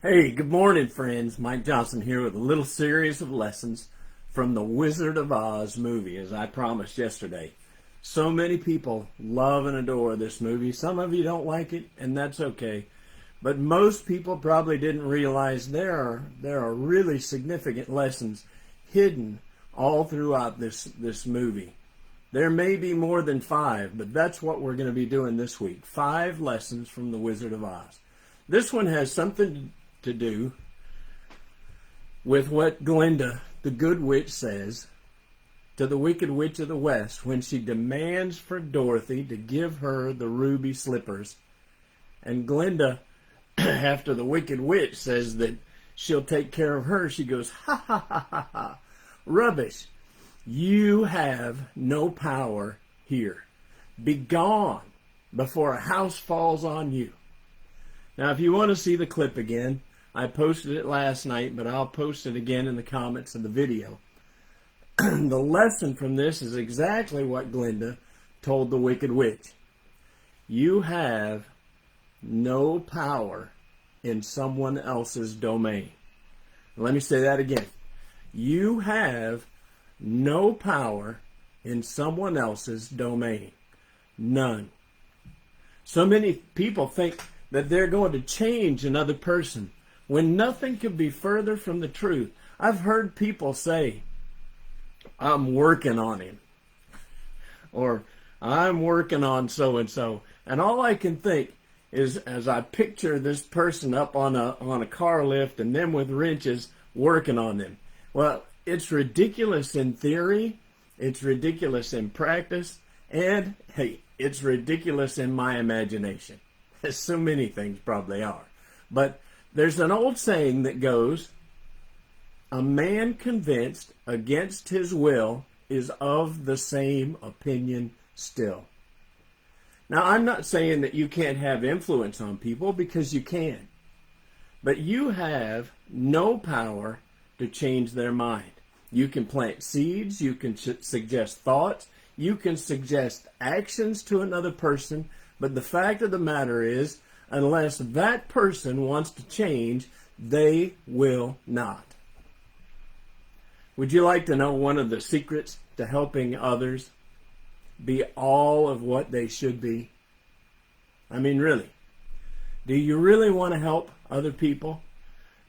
Hey, good morning, friends. Mike Johnson here with a little series of lessons from the Wizard of Oz movie, as I promised yesterday. So many people love and adore this movie. Some of you don't like it, and that's okay. But most people probably didn't realize there are really significant lessons hidden all throughout this movie. There may be more than five, but that's what we're going to be doing this week. 5 lessons from the Wizard of Oz. This one has something to do with what Glinda, the good witch, says to the Wicked Witch of the West when she demands for Dorothy to give her the ruby slippers. And Glinda, after the Wicked Witch says that she'll take care of her, she goes, ha ha ha ha ha, rubbish. You have no power here. Be gone before a house falls on you. Now, if you want to see the clip again, I posted it last night, but I'll post it again in the comments of the video. The lesson from this is exactly what Glinda told the Wicked Witch. You have no power in someone else's domain. Let me say that again. You have no power in someone else's domain. None. So many people think that they're going to change another person when nothing could be further from the truth. I've heard people say, I'm working on him, or I'm working on so-and-so. And all I can think is, as I picture this person up on a car lift and them with wrenches working on them. Well, it's ridiculous in theory, it's ridiculous in practice, and hey, it's ridiculous in my imagination. As so many things probably are. But there's an old saying that goes, a man convinced against his will is of the same opinion still. Now, I'm not saying that you can't have influence on people, because you can. But you have no power to change their mind. You can plant seeds, you can suggest thoughts, you can suggest actions to another person, but the fact of the matter is, unless that person wants to change, they will not. Would you like to know one of the secrets to helping others be all of what they should be? I mean, really. Do you really want to help other people?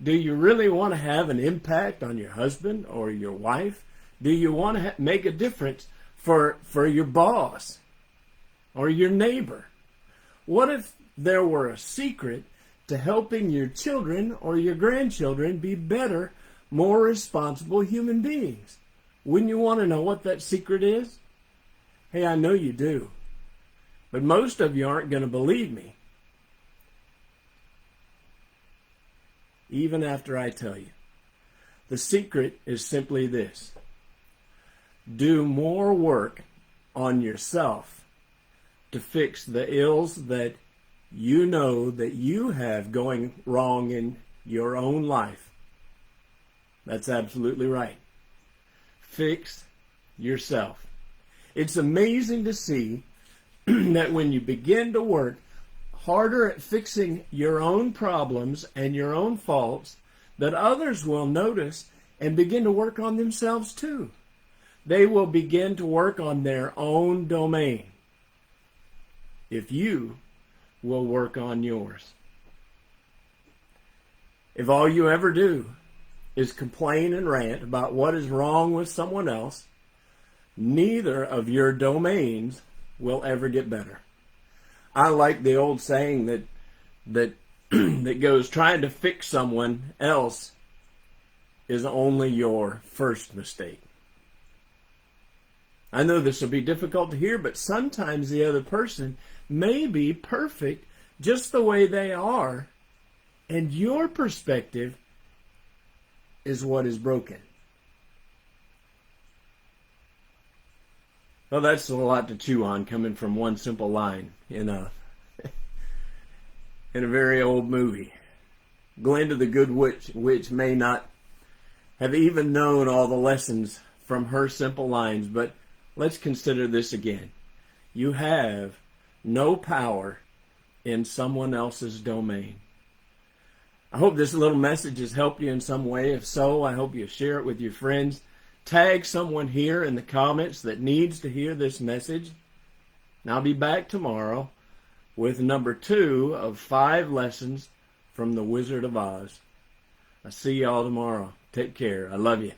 Do you really want to have an impact on your husband or your wife? Do you want to make a difference for your boss or your neighbor? What if there were a secret to helping your children or your grandchildren be better, more responsible human beings? Wouldn't you want to know what that secret is? Hey, I know you do. But most of you aren't going to believe me, even after I tell you. The secret is simply this. Do more work on yourself to fix the ills that you know that you have going wrong in your own life. That's absolutely right. Fix yourself. It's amazing to see that when you begin to work harder at fixing your own problems and your own faults, that others will notice and begin to work on themselves too. They will begin to work on their own domain if you will work on yours. If all you ever do is complain and rant about what is wrong with someone else, neither of your domains will ever get better. I like the old saying that that goes, trying to fix someone else is only your first mistake. I know this will be difficult to hear, but sometimes the other person may be perfect just the way they are, and your perspective is what is broken. Well, that's a lot to chew on coming from one simple line in a very old movie. Glinda the Good Witch may not have even known all the lessons from her simple lines, but let's consider this again. You have no power in someone else's domain. I hope this little message has helped you in some way. If so, I hope you share it with your friends. Tag someone here in the comments that needs to hear this message. And I'll be back tomorrow with number 2 of 5 lessons from The Wizard of Oz. I'll see y'all tomorrow. Take care. I love you.